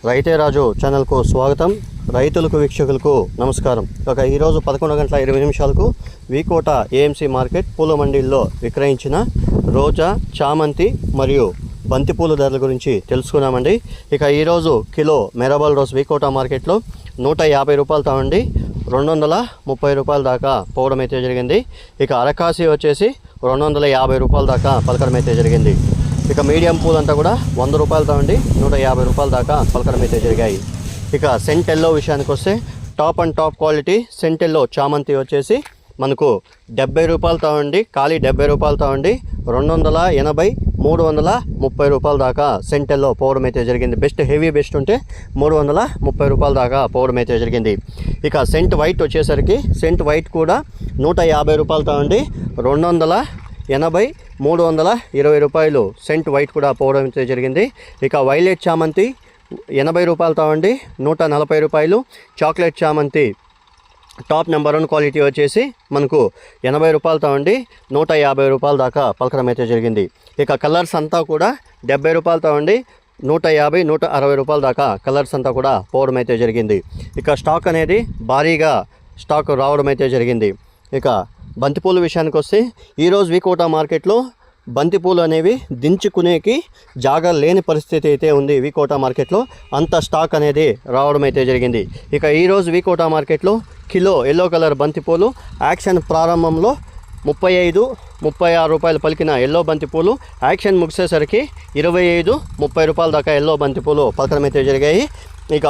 రైతే రాజు ఛానల్కు స్వాగతం. రైతులకు వీక్షకులకు నమస్కారం. ఈరోజు 11:20 వీకోట ఏఎంసీ మార్కెట్ పూల మండీల్లో విక్రయించిన రోజా, చామంతి మరియు బంతిపూల ధరల గురించి తెలుసుకున్నామండి. ఈరోజు కిలో మెరాబల్ రోజ్ వీకోట మార్కెట్లో 150 రూపాయలతో ఉండి 230 రూపాయల దాకా పోవడం అయితే జరిగింది. అరకాసి వచ్చేసి 250 రూపాయల దాకా పలకడం అయితే జరిగింది. మీడియం పూల్ అంతా కూడా 100 రూపాయలతో ఉండి 150 రూపాయల దాకా పలకడం అయితే జరిగాయి. సెంట్ ఎల్లో విషయానికి వస్తే top and top quality scent yellow చామంతి వచ్చేసి మనకు 70 రూపాయలతో ఉండి ఖాళీ 70 రూపాయలతో ఉండి 280, 330 రూపాయల దాకా సెంట్ ఎల్లో పోవడం అయితే జరిగింది. హెవీ బెస్ట్ ఉంటే 330 రూపాయల దాకా పోవడం అయితే జరిగింది. సెంట్ వైట్ వచ్చేసరికి సెంట్ వైట్ కూడా 150 రూపాయలతో ఉండి 280, 320 రూపాయలు సెంట్ వైట్ కూడా పోవడం అయితే జరిగింది. వైలెట్ చామంతి 80 రూపాయలతో ఉండి 140 రూపాయలు. చాక్లెట్ చామంతి టాప్ నెంబర్ 1 క్వాలిటీ వచ్చేసి మనకు 80 రూపాయలతో ఉండి 150 రూపాయల దాకా పలకడం అయితే జరిగింది. కలర్స్ అంతా కూడా 70 రూపాయలతో ఉండి 150, 160 రూపాయల దాకా కలర్స్ అంతా కూడా పోవడం అయితే జరిగింది. స్టాక్ అనేది భారీగా స్టాక్ రావడం అయితే జరిగింది. బంతిపూల విషయానికి వస్తే ఈరోజు వీకోట మార్కెట్లో బంతిపూలు అనేవి దించుకునేకి జాగా లేని పరిస్థితి అయితే ఉంది. వీకోట మార్కెట్లో అంత స్టాక్ అనేది రావడం అయితే జరిగింది. ఈరోజు వీకోట మార్కెట్లో కిలో ఎల్లో కలర్ బంతిపూలు యాక్షన్ ప్రారంభంలో 35, 36 రూపాయలు పలికిన ఎల్లో బంతిపూలు యాక్షన్ ముగిసేసరికి 25, 30 రూపాయల దాకా ఎల్లో బంతిపూలు పలకడం అయితే జరిగాయి.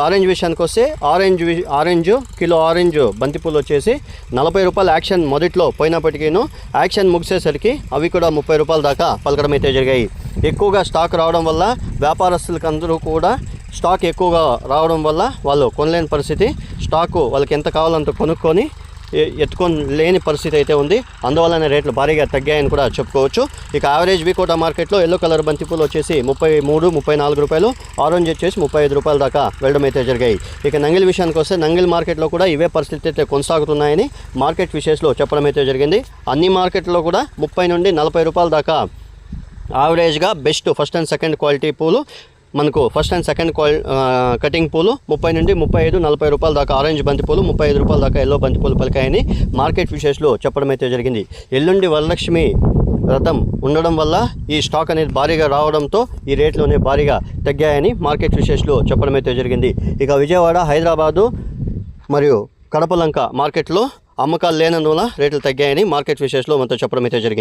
ఆరెంజ్ విషయానికి వస్తే ఆరెంజ్ కిలో ఆరెంజ్ బంతిపూలు వచ్చేసి 40 రూపాయలు యాక్షన్ మొదట్లో పోయినప్పటికీను యాక్షన్ ముగిసేసరికి అవి కూడా 30 రూపాయల దాకా పలకడం అయితే జరిగాయి. ఎక్కువగా స్టాక్ రావడం వల్ల వ్యాపారస్తులకు అందరూ కూడా స్టాక్ ఎక్కువగా రావడం వల్ల వాళ్ళు కొనలేని పరిస్థితి, స్టాకు వాళ్ళకి ఎంత కావాలంత కొనుక్కొని ఎత్తుకొని లేని పరిస్థితి అయితే ఉంది. అందువల్లనే రేట్లు భారీగా తగ్గాయని కూడా చెప్పుకోవచ్చు. యావరేజ్ వీకోట మార్కెట్లో ఎల్లో కలర్ బంతిపూలు వచ్చేసి 33, 34 రూపాయలు, ఆరెంజ్ వచ్చేసి 35 రూపాయల దాకా వెళ్ళడం అయితే జరిగాయి. నంగిల్ విషయానికి వస్తే నంగిల్ మార్కెట్లో కూడా ఇవే పరిస్థితి అయితే కొనసాగుతున్నాయని మార్కెట్ విషయంలో చెప్పడం అయితే జరిగింది. అన్ని మార్కెట్లో కూడా 30 నుండి 40 రూపాయల దాకా యావరేజ్గా best first and second quality పూలు మనకు ఫస్ట్ అండ్ సెకండ్ కటింగ్ పూలు 30 నుండి 35, 40 రూపాయల దాకా ఆరెంజ్ బంతిపూలు, 35 రూపాయల దాకా ఎల్లో బంతిపూలు పలికాయని మార్కెట్ విషయంలో చెప్పడం అయితే జరిగింది. ఎల్లుండి వరలక్ష్మి రథం ఉండడం వల్ల ఈ స్టాక్ అనేది భారీగా రావడంతో ఈ రేట్లోనే భారీగా తగ్గాయని మార్కెట్ విషయంలో చెప్పడం అయితే జరిగింది. విజయవాడ, హైదరాబాదు మరియు కడపలంక మార్కెట్లో అమ్మకాలు లేనందువల్ల రేట్లు తగ్గాయని మార్కెట్ విషయంలో మనతో చెప్పడం అయితే జరిగింది.